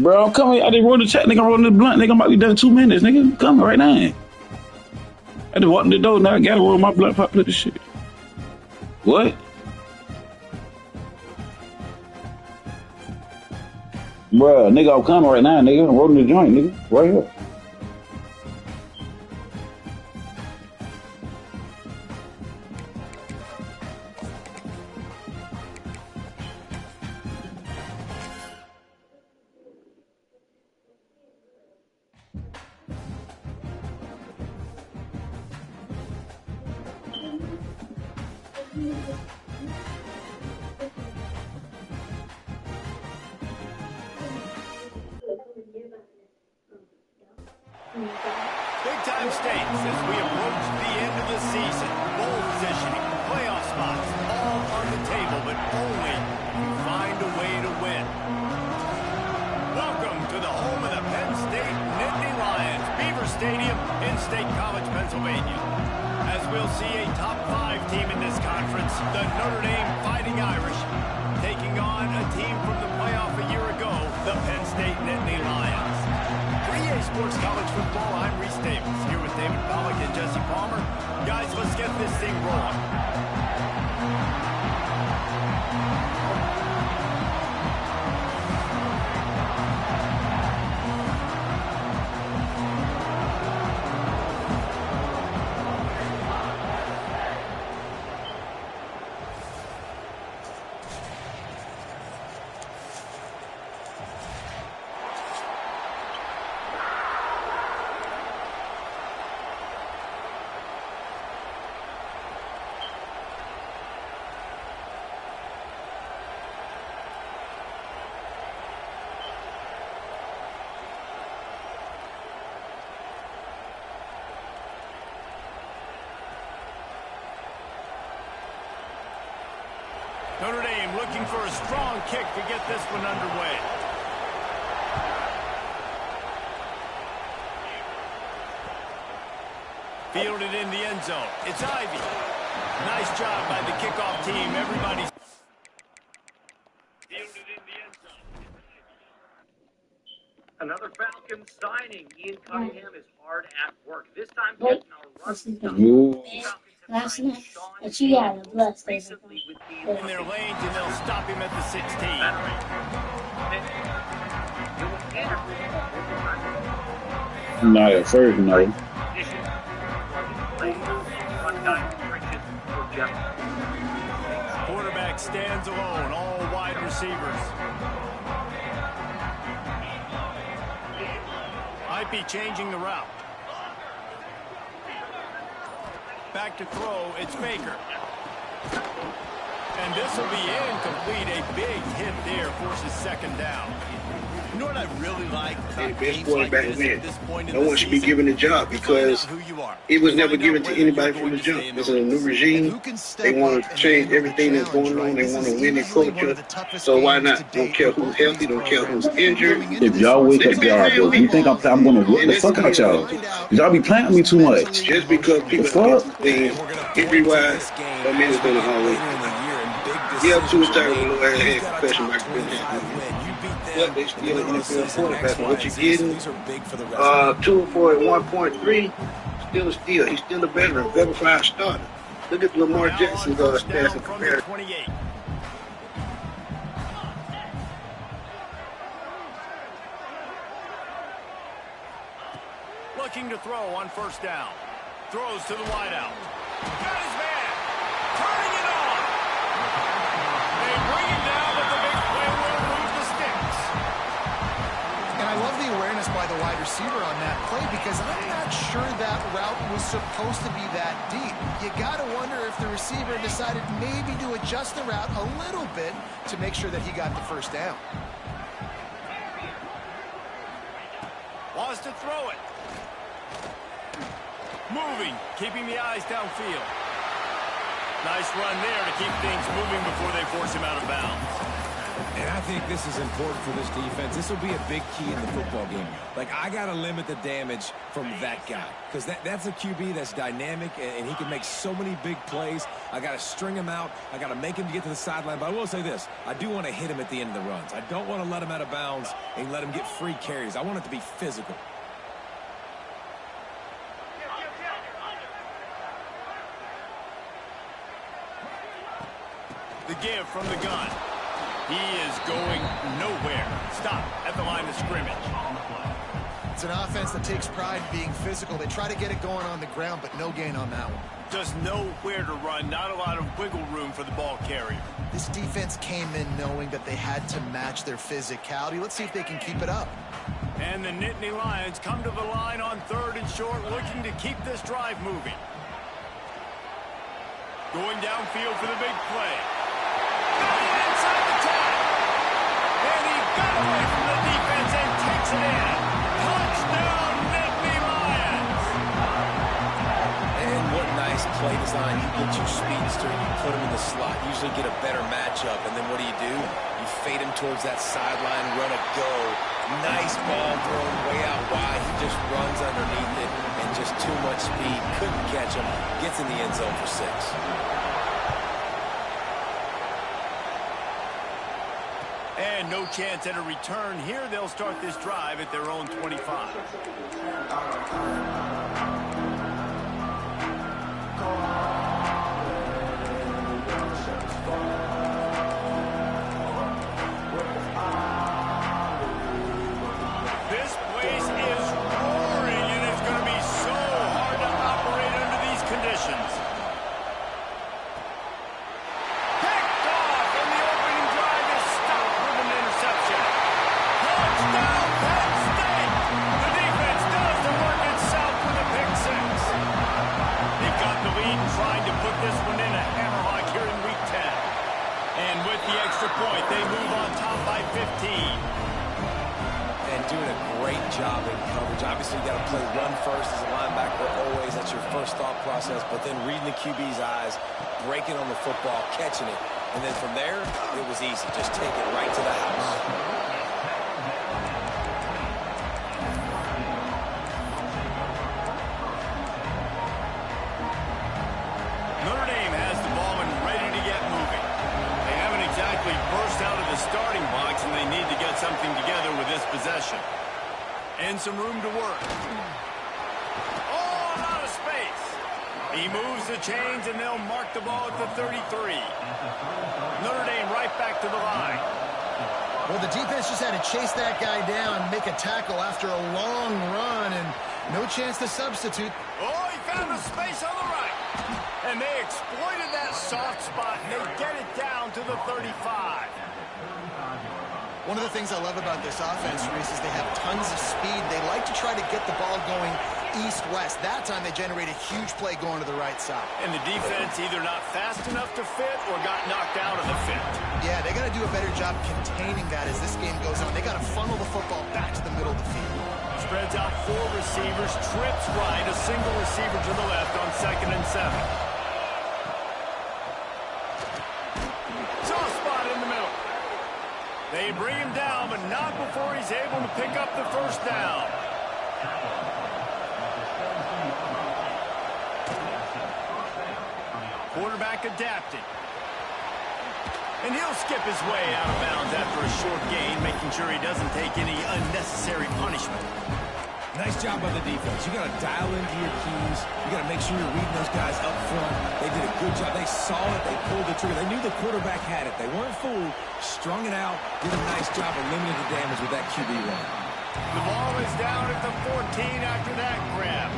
Bro, I'm coming. I just rolled the check, nigga. I'm rolling the blunt, nigga. I'm about to be done in 2 minutes, nigga. I'm coming right now. I just walked in the door. Now I gotta roll my blunt, pop this shit. What? Bro, nigga, I'm coming right now, nigga. I'm rolling the joint, nigga. Right here. Big-time stakes as we approach the end of the season. Bowl positioning, playoff spots, all on the table, but only if you find a way to win. Welcome to the home of the Penn State Nittany Lions, Beaver Stadium in State College, Pennsylvania. As we'll see a top 5 team in this conference, the Notre Dame Fighting Irish, taking on a team from the playoff a year ago, the Penn State Nittany Lions. For EA Sports College Football, I'm Reese Davis, here with David Pollack and Jesse Palmer. Guys, let's get this thing rolling. Notre Dame looking for a strong kick to get this one underway. Fielded in the end zone. It's Ivy. Nice job by the kickoff team. Everybody's fielded in the end zone. Another Falcon signing. Ian Cunningham is hard at work. This time getting our run. Last night, but you got a blood Recently with in their lanes, and they'll stop him at the 16. Not at first, no. Quarterback stands alone, all wide receivers. Might be changing the route. Back to throw, it's Baker. And this will be incomplete. A big hit there, forces second down. You know what I really like about best quarterback win. No one should be given the job because it was never given to anybody from the jump. It's a new regime. They want to change everything that's going on. They want to win the culture. So why not? Don't care who's healthy. Don't care who's injured. If y'all wake up y'all, bro, you think I'm going to whip the fuck out y'all? Y'all be playing me too much. Just because people fuck things injury-wise, that means it's going to always be. Yeah, two times a little ahead professional like but they still an NFL quarterback. What you getting? 2 for 1.3. Still a steal. He's still a veteran. Verified starter. Look at Lamar Jackson's stats in comparison. Looking to throw on first down. Throws to the wideout. Got his man. Turning it on. They bring him down, but the big play will move the sticks. And I love the awareness by the wide receiver on that play because I'm not sure that route was supposed to be that deep. You got to wonder if the receiver decided maybe to adjust the route a little bit to make sure that he got the first down. Wants to throw it. Moving, keeping the eyes downfield. Nice run there to keep things moving before they force him out of bounds. And I think this is important for this defense. This will be a big key in the football game. Like, I got to limit the damage from that guy because that's a QB that's dynamic, and he can make so many big plays. I got to string him out. I got to make him get to the sideline. But I will say this. I do want to hit him at the end of the runs. I don't want to let him out of bounds and let him get free carries. I want it to be physical. The give from the gun. He is going nowhere. Stop at the line of scrimmage. It's an offense that takes pride in being physical. They try to get it going on the ground, but no gain on that one. Just nowhere to run. Not a lot of wiggle room for the ball carrier. This defense came in knowing that they had to match their physicality. Let's see if they can keep it up. And the Nittany Lions come to the line on 3rd and short, looking to keep this drive moving. Going downfield for the big play. Inside the 10. And he got away from the defense and takes it in. Touchdown, Nittany Lions. And what nice play design. You get your speedster, you put him in the slot, usually get a better matchup, and then what do? You fade him towards that sideline, run a go. Nice ball thrown way out wide. He just runs underneath it, and just too much speed. Couldn't catch him. Gets in the end zone for 6. And no chance at a return here. They'll start this drive at their own 25. This place is roaring, and it's going to be so hard to operate under these conditions. Picked off, and the opening drive is stopped with an interception. Touchdown, Penn State! The defense does the work itself with a pick 6. He got the lead and trying to put this one in a hammerlock here in Week 10. And with the extra point, they move on top by 15. And doing a great job in coverage. Obviously, you got to play run first as a linebacker always. That's your first thought process. But then reading the QB's eyes, breaking on the football, catching it. And then from there, it was easy. Just take it right to the house. Notre Dame has the ball and ready to get moving. They haven't exactly burst out of the starting box, and they need to get something together with this possession. And some room to work. Oh, a lot of space. He moves the chains, and they'll mark the ball at the 33. Notre Dame right back to the line. Well, the defense just had to chase that guy down, make a tackle after a long run, and no chance to substitute. Oh, he found a space on the right. And they exploited that soft spot, and they get it down to the 35. One of the things I love about this offense, Reese, is they have tons of speed. They like to try to get the ball going east-west. That time they generate a huge play going to the right side. And the defense either not fast enough to fit or got knocked out of the fit. Yeah, they got to do a better job containing that as this game goes on. They got to funnel the football back to the middle of the field. Spreads out 4 receivers, trips right, a single receiver to the left on 2nd and 7. Soft spot in the middle. They bring him down, but not before he's able to pick up the first down. Quarterback adapting. And he'll skip his way out of bounds after a short gain, making sure he doesn't take any unnecessary punishment. Nice job by the defense. You got to dial into your keys. You got to make sure you're reading those guys up front. They did a good job. They saw it. They pulled the trigger. They knew the quarterback had it. They weren't fooled. Strung it out. Did a nice job of limiting the damage with that QB run. The ball is down at the 14 after that grab.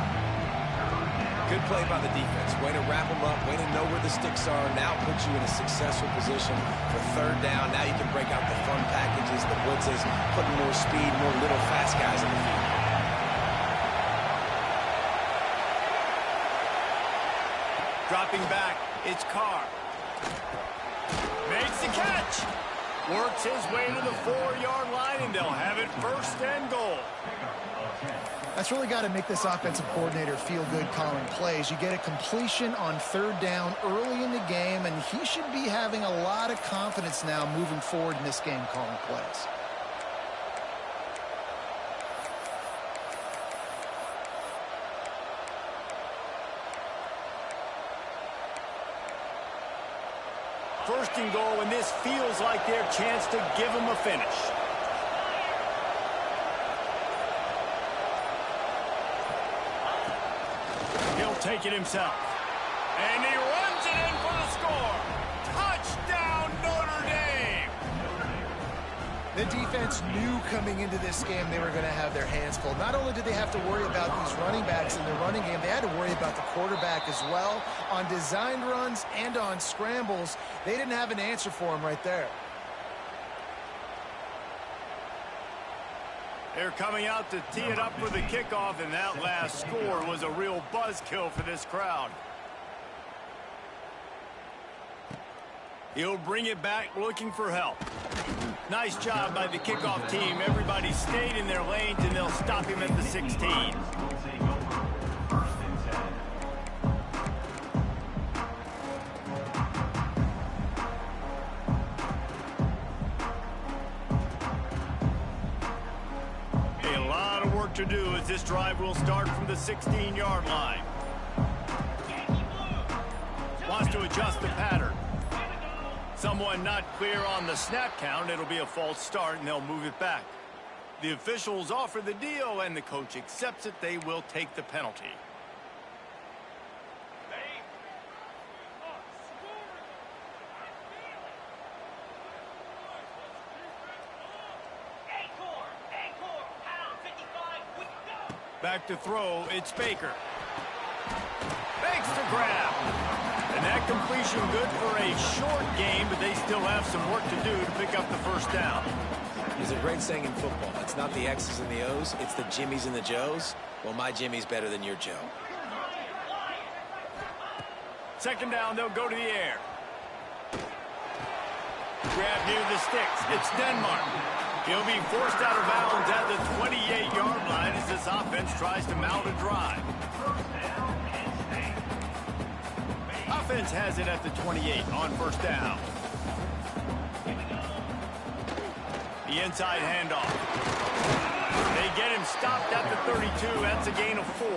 Good play by the defense. Way to wrap them up. Way to know where the sticks are. Now put you in a successful position for 3rd down. Now you can break out the fun packages, the blitzes, putting more speed, more little fast guys in the field. Dropping back, it's Carr. Makes the catch. Works his way to the 4-yard line, and they'll have it 1st and goal. I That's really got to make this offensive coordinator feel good calling plays. You get a completion on 3rd down early in the game, and he should be having a lot of confidence now moving forward in this game calling plays. First and goal, and this feels like their chance to give them a finish. He'll take it himself. And he runs it in for the score. Touchdown, Notre Dame! The defense knew coming into this game they were going to have their hands full. Not only did they have to worry about these running backs in the running game, they had to worry about the quarterback as well. On designed runs and on scrambles, they didn't have an answer for him right there. They're coming out to tee it up for the kickoff, and that last score was a real buzzkill for this crowd. He'll bring it back looking for help. Nice job by the kickoff team. Everybody stayed in their lanes, and they'll stop him at the 16. A lot of work to do as this drive will start from the 16-yard line. Wants to adjust the pattern. Someone not clear on the snap count. It'll be a false start, and they'll move it back. The officials offer the deal, and the coach accepts it. They will take the penalty. Back to throw, it's Baker. Fakes to grab. And that completion good for a short game, but they still have some work to do to pick up the first down. There's a great saying in football. It's not the X's and the O's, it's the Jimmies and the Joes. Well, my Jimmy's better than your Joe. Second down, they'll go to the air. Grab near the sticks. It's Denmark. He'll be forced out of bounds at the 28-yard line as this offense tries to mount a drive. Offense has it at the 28 on first down. The inside handoff. They get him stopped at the 32. That's a gain of 4.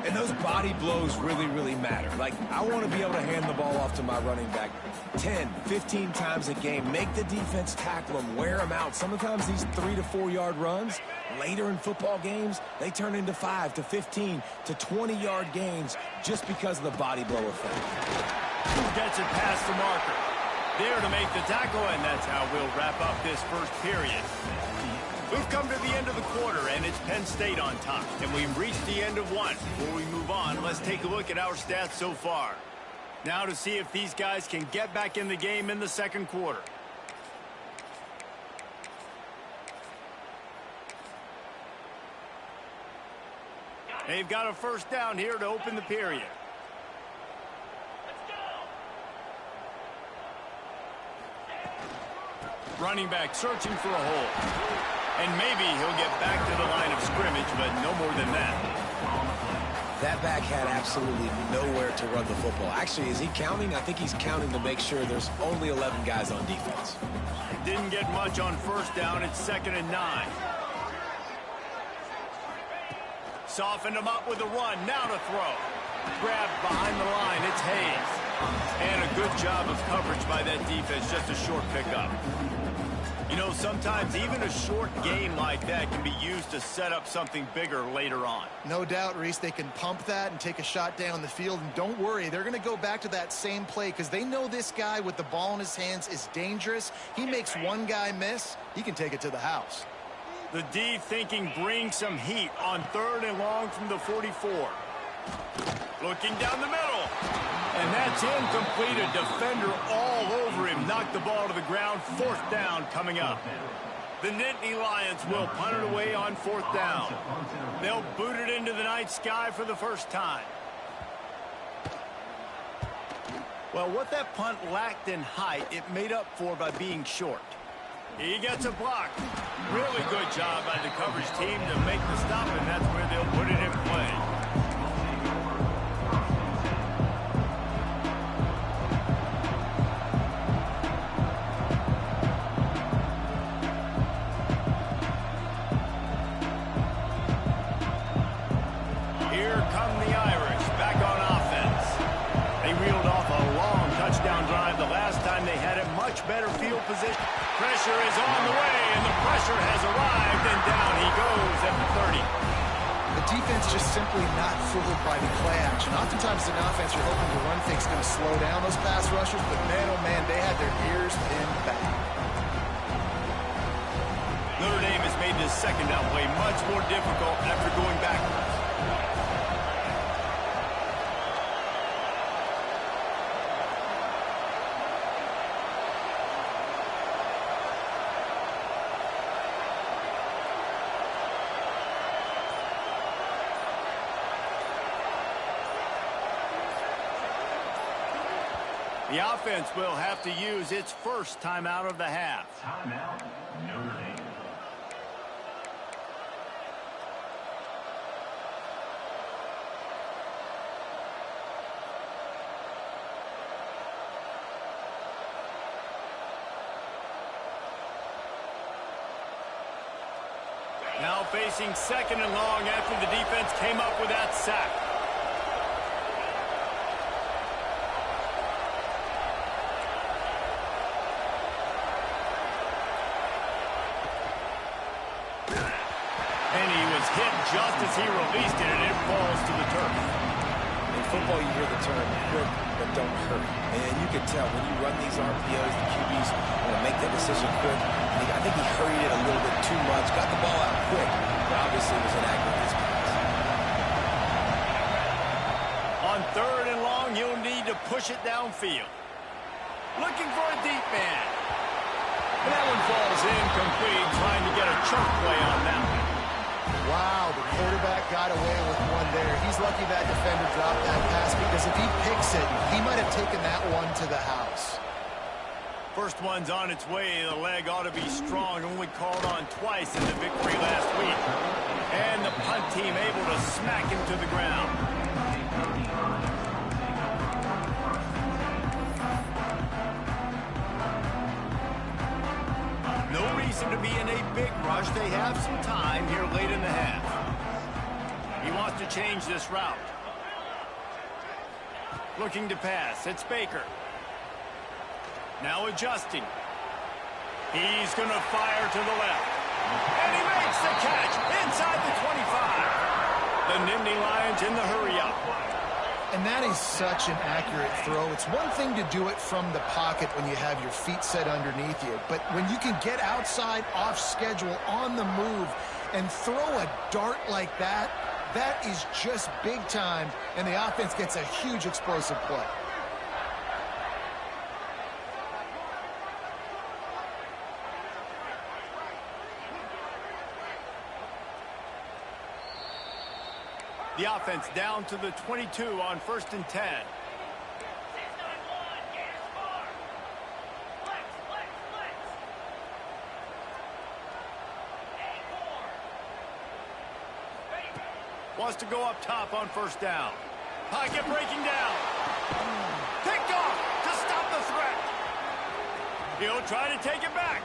And those body blows really, really matter. Like, I want to be able to hand the ball off to my running back 10, 15 times a game. Make the defense tackle him, wear him out. Sometimes these 3 to 4 yard runs, later in football games, they turn into 5 to 15 to 20-yard gains just because of the body blow effect. Gets it past the marker. There to make the tackle, and that's how we'll wrap up this first period. We've come to the end of the quarter, and it's Penn State on top. And we've reached the end of one. Before we move on, let's take a look at our stats so far. Now to see if these guys can get back in the game in the second quarter. They've got a first down here to open the period. Running back searching for a hole. And maybe he'll get back to the line of scrimmage, but no more than that. That back had absolutely nowhere to run the football. Actually, is he counting? I think he's counting to make sure there's only 11 guys on defense. Didn't get much on first down. It's 2nd and 9. Softened him up with a run. Now to throw. Grabbed behind the line. It's Hayes. And a good job of coverage by that defense. Just a short pickup. You know, sometimes even a short gain like that can be used to set up something bigger later on. No doubt, Reese, they can pump that and take a shot down the field. And don't worry, they're going to go back to that same play because they know this guy with the ball in his hands is dangerous. He makes one guy miss, he can take it to the house. The D thinking bring some heat on 3rd and long from the 44. Looking down the middle. And that's incomplete. A defender all over him. Knocked the ball to the ground. 4th down coming up. The Nittany Lions will punt it away on 4th down. They'll boot it into the night sky for the first time. Well, what that punt lacked in height, it made up for by being short. He gets a block. Really good job by the coverage team to make the stop, and that's where they'll put it in play. Here come the Irish back on offense. They reeled off a long touchdown drive the last time they had a much better field position. Pressure is on the way, and the pressure has arrived, and down he goes at the 30. The defense just simply not fooled by the play action. Oftentimes, an offense you're hoping the run fake's going to slow down those pass rushers, but man, oh man, they had their ears pinned back. Notre Dame has made this second down play much more difficult after going backwards. The offense will have to use its first timeout of the half. Timeout, Notre Dame. Now facing second and long after the defense came up with that sack. Hit just as he released it, and it falls to the turf. In football, you hear the term quick, but don't hurt. And you can tell when you run these RPOs, the QBs want to make that decision quick. I think he hurried it a little bit too much, got the ball out quick, but obviously was inaccurate in his pass. On third and long, you'll need to push it downfield. Looking for a deep man. And that one falls incomplete, trying to get a choke play on that one. Wow, the quarterback got away with one there. He's lucky that defender dropped that pass, because if he picks it, he might have taken that one to the house. First one's on its way. The leg ought to be strong. Only called on twice in the victory last week. And the punt team able to smack him to the ground. No reason to be in a big rush. They have some time here late in the half. He wants to change this route. Looking to pass. It's Baker. Now adjusting. He's going to fire to the left. And he makes the catch inside the 25. The Nittany Lions in the hurry-up. And that is such an accurate throw. It's one thing to do it from the pocket when you have your feet set underneath you, but when you can get outside, off schedule, on the move, and throw a dart like that, that is just big time, and the offense gets a huge explosive play. The offense down to the 22 on 1st and 10. Wants to go up top on 1st down. Pocket breaking down. Picked off to stop the threat. He'll try to take it back.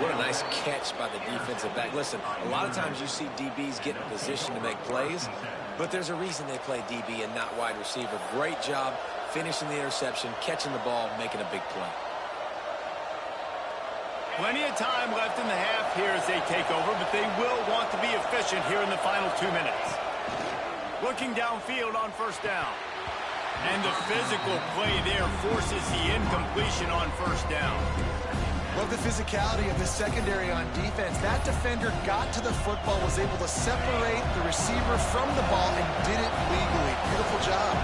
What a nice catch by the defensive back. Listen, a lot of times you see DBs get in position to make plays, but there's a reason they play DB and not wide receiver. Great job finishing the interception, catching the ball, making a big play. Plenty of time left in the half here as they take over, but they will want to be efficient here in the final 2 minutes. Looking downfield on 1st down. And the physical play there forces the incompletion on 1st down. Love the physicality of the secondary on defense. That defender got to the football, was able to separate the receiver from the ball, and did it legally. Beautiful job.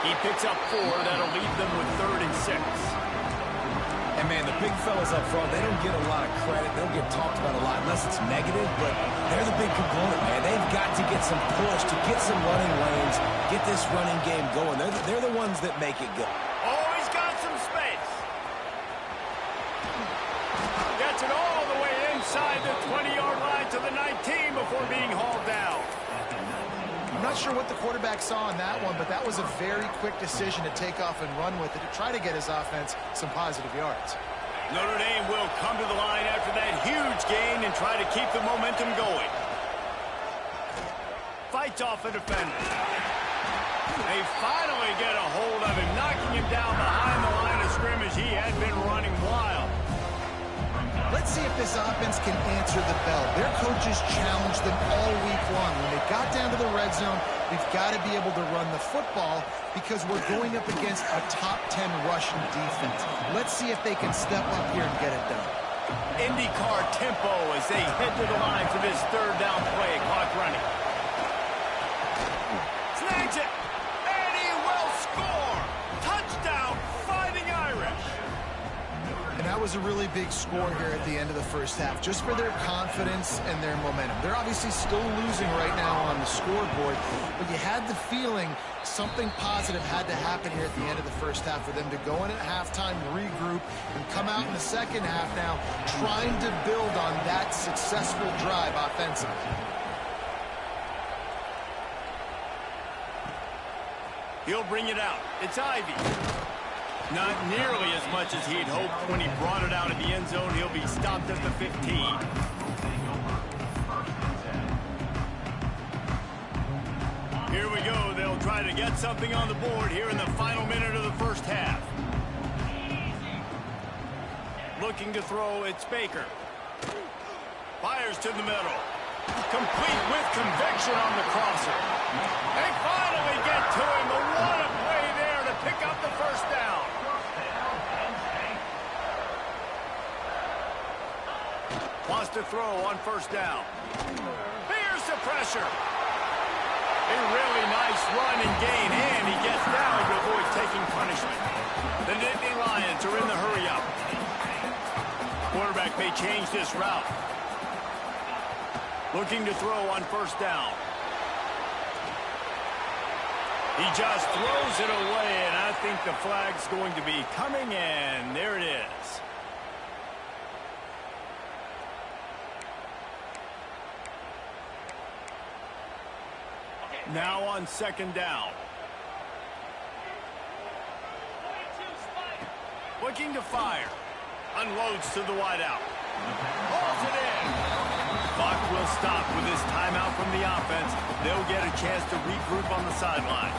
He picks up 4. That'll leave them with 3rd and 6. And man, the the big fellas up front, they don't get a lot of credit. They don't get talked about a lot unless it's negative, but they're the big component, man. They've got to get some push, to get some running lanes, get this running game going. They're the ones that make it go. Oh, he's got some space. Gets it all the way inside the 20-yard line to the 19 before being hauled down. I'm not sure what the quarterback saw on that one, but that was a very quick decision to take off and run with it to try to get his offense some positive yards. Notre Dame will come to the line after that huge gain and try to keep the momentum going. Fights off a defender. They finally get a hold of him, knocking him down behind the line of scrimmage. He had been running wild. Let's see if this offense can answer the bell. Their coaches challenged them all week long. When they got down to the red zone, we've got to be able to run the football because we're going up against a top 10 rushing defense. Let's see if they can step up here and get it done. IndyCar tempo as they head to the line for this third down play. Clock running. Snags it, and he will score. Touchdown, Fighting Irish. And that was a really big score here at the end of the first half, just for their confidence and their momentum. They're obviously still losing right now on the scoreboard, but you had the feeling something positive had to happen here at the end of the first half for them to go in at halftime, regroup, and come out in the second half now trying to build on that successful drive offensively. He'll bring it out. It's Ivy. Not nearly as much as he'd hoped when he brought it out of the end zone. He'll be stopped at the 15. Here we go. They'll try to get something on the board here in the final minute of the first half. Looking to throw, it's Baker. Fires to the middle. Complete with conviction on the crosser. They finally get to him. But what a play there to pick up the first down. Wants to throw on first down. Here's the pressure. A really nice run and gain, and he gets down to avoid taking punishment. The Nittany Lions are in the hurry-up. Quarterback may change this route. Looking to throw on first down. He just throws it away, and I think the flag's going to be coming in. There it is. Now on second down. Looking to fire. Unloads to the wideout. Hauls it in. Clock will stop with this timeout from the offense. They'll get a chance to regroup on the sideline.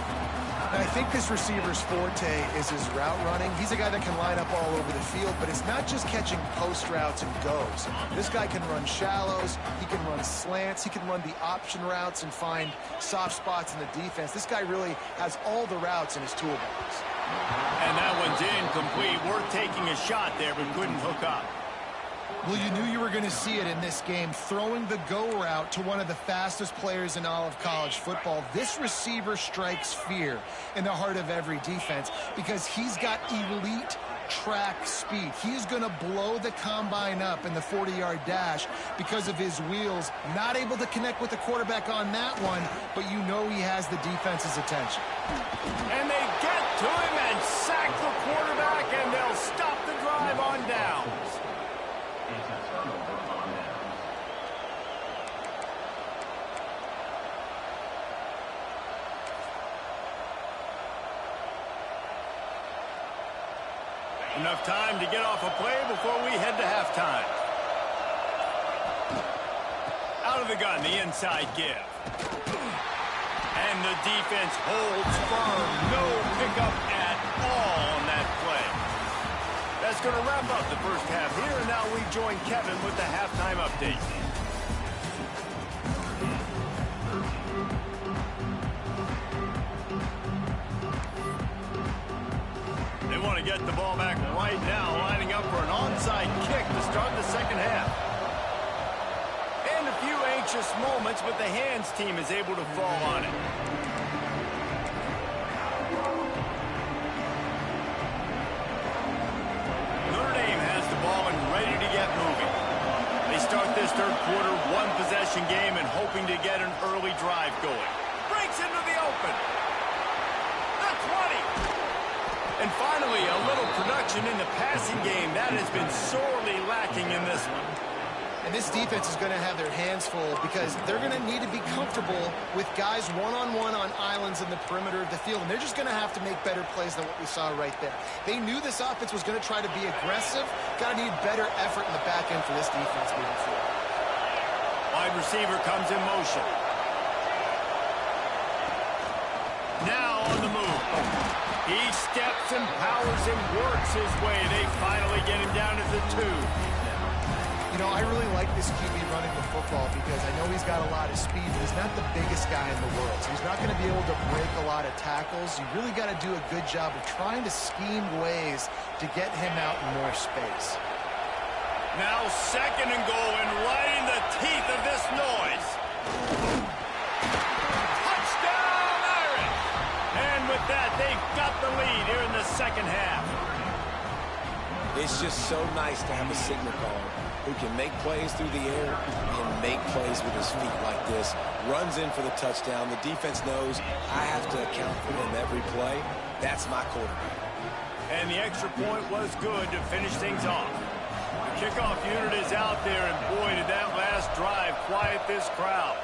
And I think this receiver's forte is his route running. He's a guy that can line up all over the field, but it's not just catching post routes and goes. This guy can run shallows, he can run slants, he can run the option routes and find soft spots in the defense. This guy really has all the routes in his toolbox. And that one's incomplete. Worth taking a shot there, but couldn't hook up. Well, you knew you were going to see it in this game, throwing the go route to one of the fastest players in all of college football. This receiver strikes fear in the heart of every defense because he's got elite track speed. He's going to blow the combine up in the 40-yard dash because of his wheels. Not able to connect with the quarterback on that one, but you know he has the defense's attention. And they get to him and sack the quarterback, and they'll stop the drive on downs. Enough time to get off a play before we head to halftime. Out of the gun, the inside give. And the defense holds firm. No pickup at all on that play. That's going to wrap up the first half here, and now we join Kevin with the halftime update. They want to get the ball back right now, lining up for an onside kick to start the second half. And a few anxious moments, but the hands team is able to fall on it. Notre Dame has the third quarter, one-possession game and hoping to get an early drive going. Breaks into the open. The 20. And finally, a little production in the passing game. That has been sorely lacking in this one. And this defense is going to have their hands full because they're going to need to be comfortable with guys one-on-one on islands in the perimeter of the field. And they're just going to have to make better plays than what we saw right there. They knew this offense was going to try to be aggressive. Got to need better effort in the back end for this defense moving forward. Wide receiver comes in motion. Now on the move. He steps and powers and works his way. They finally get him down to the 2. You know, I really like this QB running the football because I know he's got a lot of speed, but he's not the biggest guy in the world. So he's not going to be able to break a lot of tackles. You really got to do a good job of trying to scheme ways to get him out in more space. Now second and goal, and right in the teeth of this noise. Touchdown, Irish! And with that, they've got the lead here in the second half. It's just so nice to have a signal caller who can make plays through the air and make plays with his feet like this. Runs in for the touchdown. The defense knows I have to account for him every play. That's my quarterback. And the extra point was good to finish things off. The kickoff unit is out there, and boy, did that last drive quiet this crowd.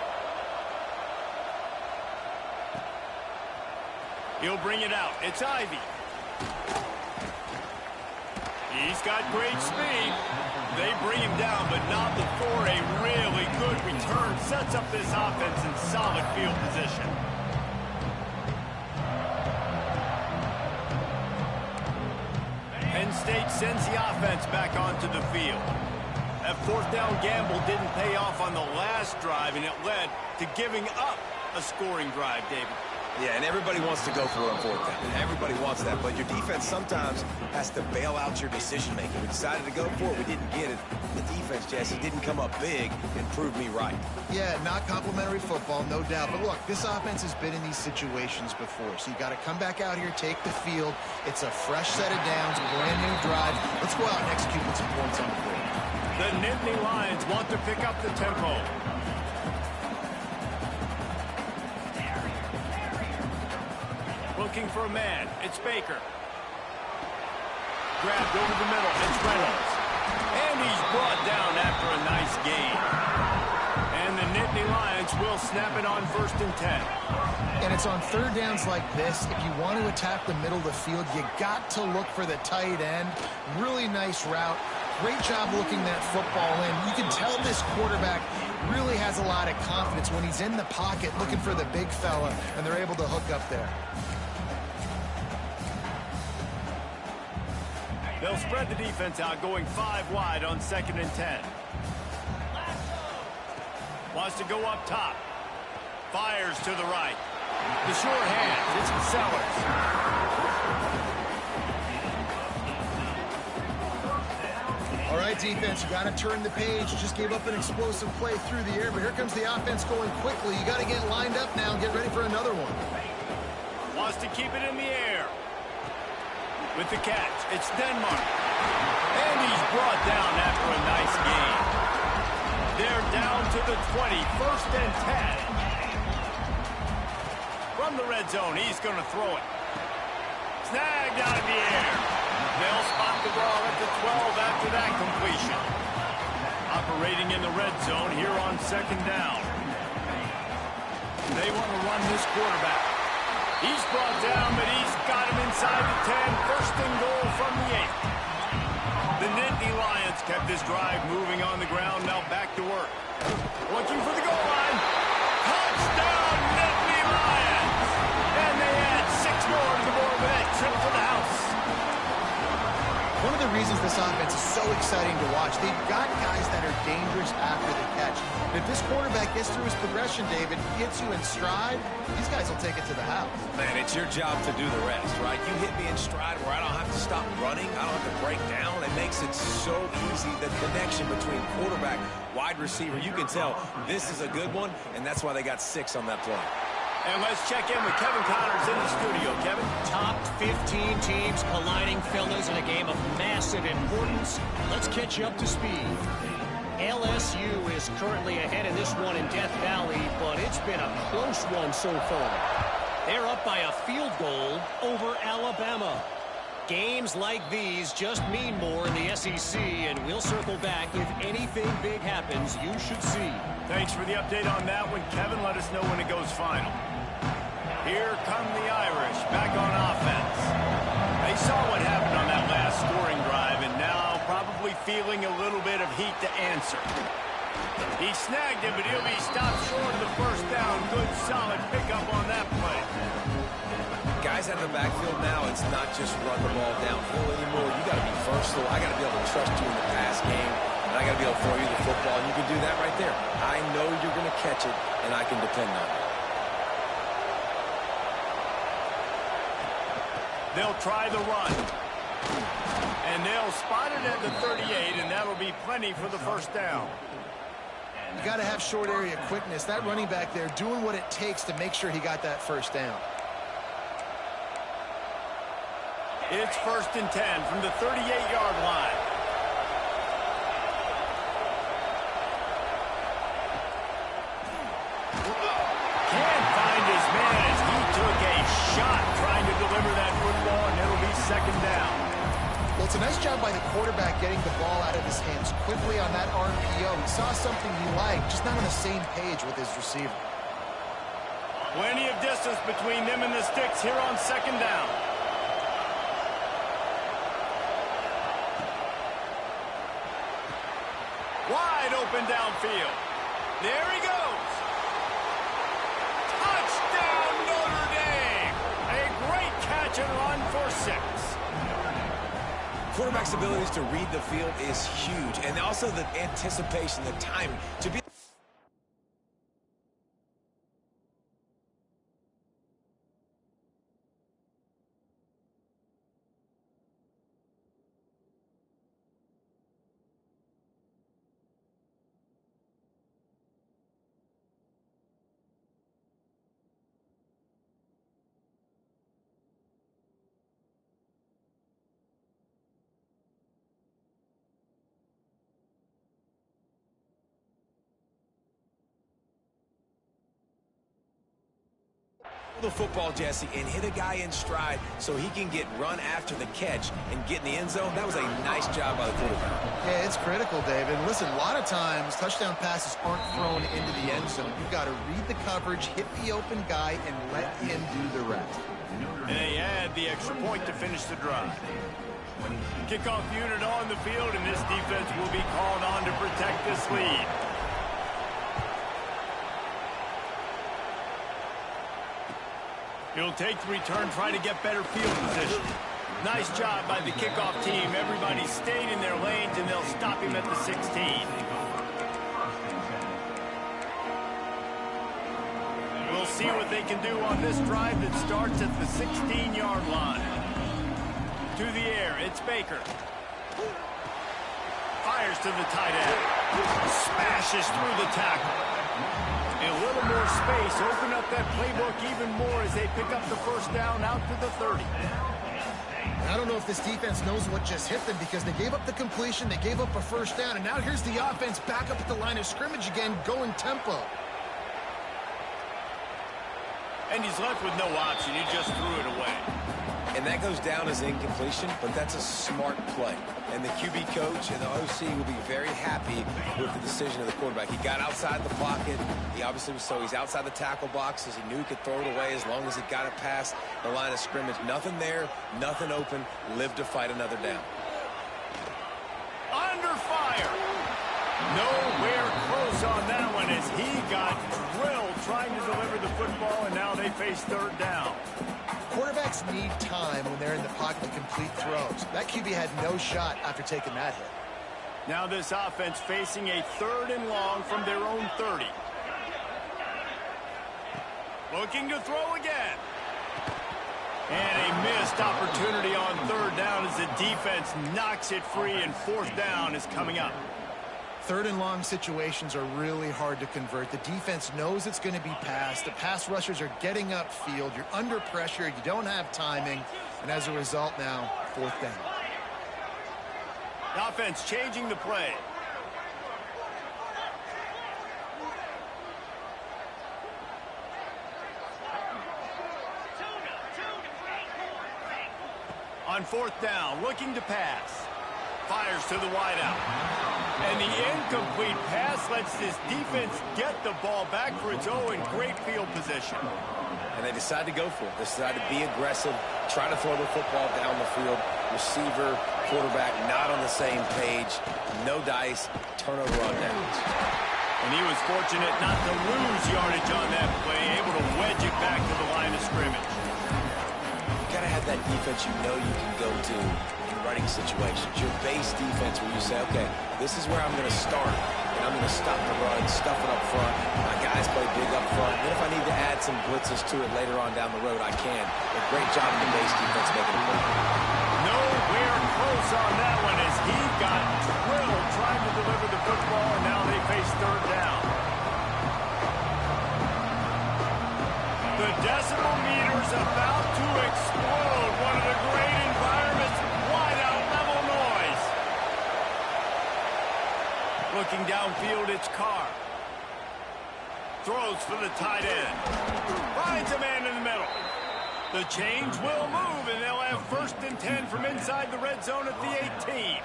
He'll bring it out. It's Ivy. He's got great speed. They bring him down, but not before a really good return sets up this offense in solid field position. Penn State sends the offense back onto the field. That fourth down gamble didn't pay off on the last drive, and it led to giving up a scoring drive, David. Yeah, and everybody wants to go for it on fourth down. Everybody wants that, but your defense sometimes has to bail out your decision-making. We decided to go for it. We didn't get it. The defense, Jesse, didn't come up big and prove me right. Yeah, not complimentary football, no doubt. But look, this offense has been in these situations before, so you got to come back out here, take the field. It's a fresh set of downs, brand new drive. Let's go out and execute with some points on the board. The Nittany Lions want to pick up the tempo. Looking for a man. It's Baker. Grabbed over the middle. It's Reynolds. And he's brought down after a nice gain. And the Nittany Lions will snap it on 1st and 10. And it's on third downs like this. If you want to attack the middle of the field, you got to look for the tight end. Really nice route. Great job looking that football in. You can tell this quarterback really has a lot of confidence when he's in the pocket looking for the big fella, and they're able to hook up there. They'll spread the defense out, going 5 wide on 2nd and 10. Wants to go up top. Fires to the right. The short hand. It's Sellers. All right, defense, you got to turn the page. You just gave up an explosive play through the air, but here comes the offense going quickly. You got to get lined up now and get ready for another one. Wants to keep it in the air. With the catch, it's Denmark. And he's brought down after a nice gain. They're down to the 20, 1st and 10. From the red zone, he's going to throw it. Snagged out of the air. They'll spot the ball at the 12 after that completion. Operating in the red zone here on 2nd down. They want to run this quarterback. He's brought down, but he's got him inside the 10. 1st and goal from the 8. The Nittany Lions kept this drive moving on the ground. Now back to work. Looking for the goal line. Touchdown, Nittany Lions! And they add 6 more to the board with that trip to the house. One of the reasons this offense is so exciting to watch, they've got guys that are dangerous after the catch. If this quarterback gets through his progression, David, gets you in stride, these guys will take it to the house. Man, it's your job to do the rest, right? You hit me in stride where I don't have to stop running. I don't have to break down. It makes it so easy. The connection between quarterback, wide receiver, you can tell this is a good one, and that's why they got 6 on that play. And let's check in with Kevin Connors in the studio. Kevin? Top 15 teams colliding, fellas, in a game of massive importance. Let's catch you up to speed. LSU is currently ahead in this one in Death Valley, but it's been a close one so far. They're up by a field goal over Alabama. Games like these just mean more in the SEC, and we'll circle back if anything big happens you should see. Thanks for the update on that one, Kevin. Let us know when it goes final. Here come the Irish back on offense. They saw what happened on that last scoring drive, and now probably feeling a little bit of heat to answer. He snagged him, but he'll be stopped short of the first down. Good, solid pickup on that play. Guys out of the backfield now, it's not just run the ball downhill anymore. You got to be versatile. I got to be able to trust you in the pass game, and I got to be able to throw you the football, and you can do that right there. I know you're going to catch it, and I can depend on it. They'll try the run. And they'll spot it at the 38, and that'll be plenty for the first down. You got to have short area quickness. That running back there doing what it takes to make sure he got that first down. It's 1st and 10 from the 38-yard line. Can't find his man as he took a shot trying to deliver that football, and it'll be 2nd down. Well, it's a nice job by the quarterback getting the ball out of his hands quickly on that RPO. He saw something he liked, just not on the same page with his receiver. Plenty of distance between them and the sticks here on 2nd down. Wide open downfield. There he goes. Touchdown, Notre Dame. A great catch and run for 6. Quarterback's abilities to read the field is huge, and also the anticipation, the time to be. The football, Jesse, and hit a guy in stride so he can get run after the catch and get in the end zone. That was a nice job by the quarterback. Yeah, it's critical, David. Listen, a lot of times touchdown passes aren't thrown into the end zone. You've got to read the coverage, hit the open guy, and let him do the rest. And they add the extra point to finish the drive. Kickoff unit on the field, and this defense will be called on to protect this lead. He'll take the return, try to get better field position. Nice job by the kickoff team. Everybody stayed in their lanes, and they'll stop him at the 16. We'll see what they can do on this drive that starts at the 16-yard line. To the air, it's Baker. Fires to the tight end. Smashes through the tackle. A little more space, open up that playbook even more as they pick up the first down out to the 30. I don't know if this defense knows what just hit them because they gave up the completion, they gave up a first down, and now here's the offense back up at the line of scrimmage again, going tempo. And he's left with no option. He just threw it away. And that goes down as incompletion, but that's a smart play. And the QB coach and the OC will be very happy with the decision of the quarterback. He got outside the pocket. He obviously was he's outside the tackle boxes. He knew he could throw it away as long as he got it past the line of scrimmage. Nothing there, nothing open. Live to fight another down. Under fire. Nowhere close on that one as he got drilled trying to deliver the football, and now they face 3rd down. Quarterbacks need time when they're in the pocket to complete throws. That QB had no shot after taking that hit. Now this offense facing a 3rd and long from their own 30. Looking to throw again. And a missed opportunity on 3rd down as the defense knocks it free, and 4th down is coming up. 3rd and long situations are really hard to convert. The defense knows it's going to be passed. The pass rushers are getting upfield. You're under pressure. You don't have timing. And as a result now, 4th down. The offense changing the play. On fourth down, looking to pass. Fires to the wideout. And the incomplete pass lets this defense get the ball back for its own in great field position. And they decide to go for it. They decide to be aggressive, try to throw the football down the field. Receiver, quarterback, not on the same page. No dice, turnover on downs. And he was fortunate not to lose yardage on that play, able to wedge it back to the line of scrimmage. You got to have that defense you know you can go to in running situations. Your base defense where you say, okay, this is where I'm going to start. And I'm going to stop the run, stuff it up front. My guys play big up front. And if I need to add some blitzes to it later on down the road, I can. But great job in the base defense making it work. Nowhere close on that one as he got drilled trying to deliver the football, and now they face third down. The decibel meter's about to explode. One of the great environments, wide out level noise. Looking downfield, it's Carr. Throws for the tight end. Finds a man in the middle. The chains will move, and they'll have 1st and 10 from inside the red zone at the 18.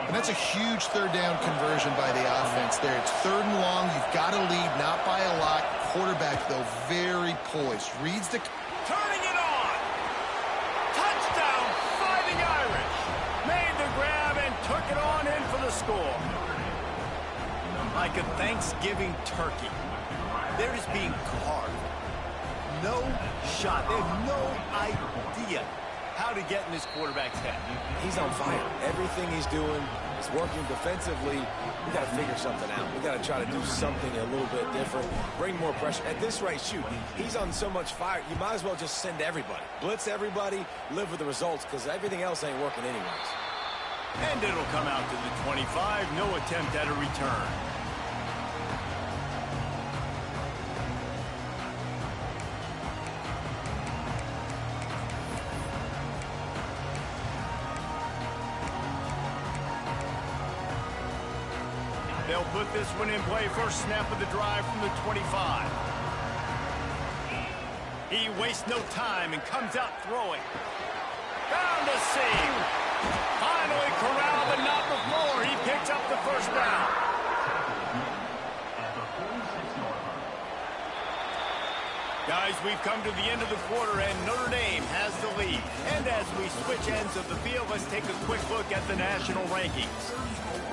And that's a huge third down conversion by the offense there. It's 3rd and long. You've got to lead, not by a lot. Quarterback, though, very poised. Reads the... Turning it on. Touchdown, Fighting Irish. Made the grab and took it on in for the score. Like a Thanksgiving turkey, they're just being carved. No shot. They have no idea how to get in this quarterback's head. He's on fire. Everything he's doing is working defensively. We got to figure something out. We got to try to do something a little bit different. Bring more pressure. At this rate, shoot, he's on so much fire, you might as well just send everybody. Blitz everybody, live with the results, because everything else ain't working anyways. And it'll come out to the 25. No attempt at a return. They'll put this one in play. First snap of the drive from the 25. He wastes no time and comes out throwing. Found a seam. Finally corralled, but not before. He picks up the first down. Guys, we've come to the end of the quarter, and Notre Dame has the lead. And as we switch ends of the field, let's take a quick look at the national rankings.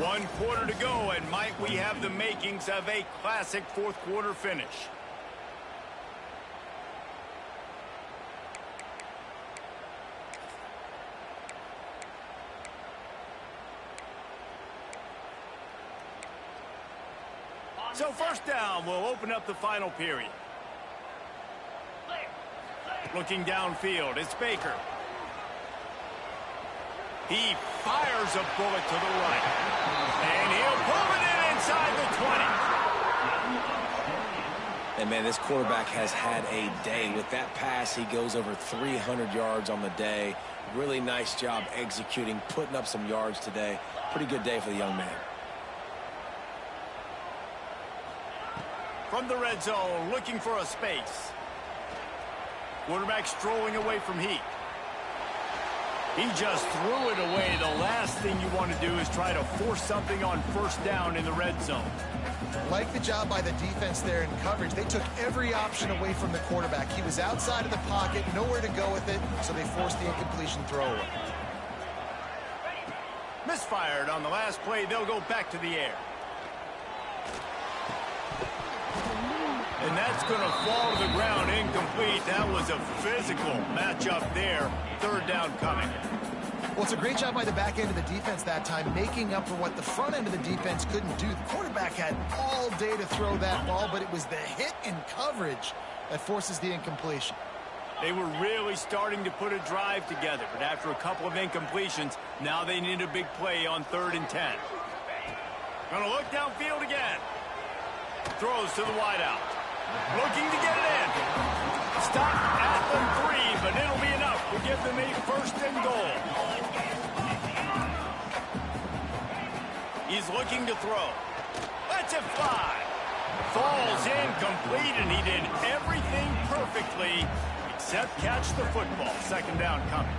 1 quarter to go, and might we have the makings of a classic 4th quarter finish. So first down will open up the final period. Looking downfield, it's Baker. He fires a bullet to the right. And he'll pull it in inside the 20. And, man, this quarterback has had a day. With that pass, he goes over 300 yards on the day. Really nice job executing, putting up some yards today. Pretty good day for the young man. From the red zone, looking for a space. Quarterback strolling away from heat. He just threw it away. The last thing you want to do is try to force something on first down in the red zone. Like the job by the defense there in coverage. They took every option away from the quarterback. He was outside of the pocket, nowhere to go with it, so they forced the incompletion throwaway. Misfired on the last play. They'll go back to the air. And that's going to fall to the ground incomplete. That was a physical matchup there. Third down coming. Well, it's a great job by the back end of the defense that time, making up for what the front end of the defense couldn't do. The quarterback had all day to throw that ball, but it was the hit in coverage that forces the incompletion. They were really starting to put a drive together, but after a couple of incompletions, now they need a big play on 3rd and 10. Gonna look downfield again. Throws to the wideout. Looking to get it in. Stop at the 3, but it'll be enough to give them a 1st and goal. He's looking to throw. Lets it fly. Falls incomplete, and he did everything perfectly except catch the football. Second down coming.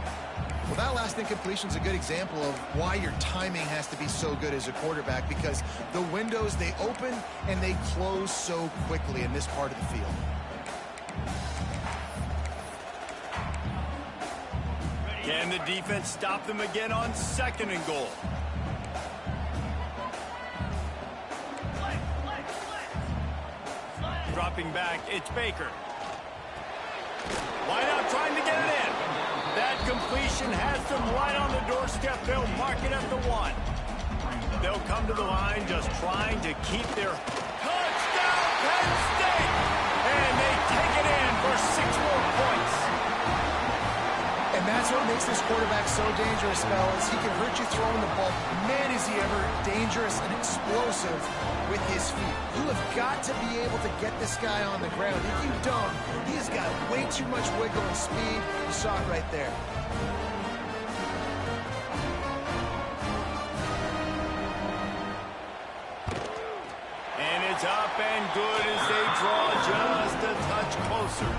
Well, that last incompletion is a good example of why your timing has to be so good as a quarterback, because the windows, they open and they close so quickly in this part of the field. Can the defense stop them again on 2nd and goal? Dropping back, it's Baker. Wide out, trying to get it in. That completion has them right on the doorstep. They'll mark it at the 1. They'll come to the line just trying to keep their touchdown, Penn State! And they take it in for 6 more points. And that's what makes this quarterback so dangerous, fellas. He can hurt you throwing the ball. Man, is he ever dangerous and explosive with his feet. You have got to be able to get this guy on the ground. If you don't, he has got way too much wiggle and speed. You saw it right there. And it's up and good as they draw just a touch closer.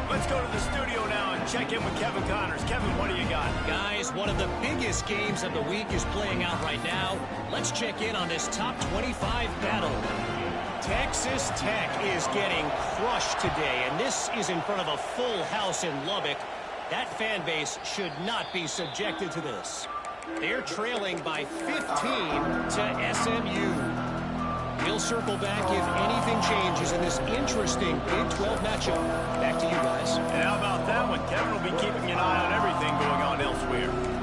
Let's go to the studio now and check in with Kevin Connors. Kevin, what do you got? Guys, one of the biggest games of the week is playing out right now. Let's check in on this top 25 battle. Texas Tech is getting crushed today, and this is in front of a full house in Lubbock. That fan base should not be subjected to this. They're trailing by 15 to SMU. We'll circle back if anything changes in this interesting Big 12 matchup. Back to you guys. And how about that one? Kevin will be keeping an eye on everything going on elsewhere.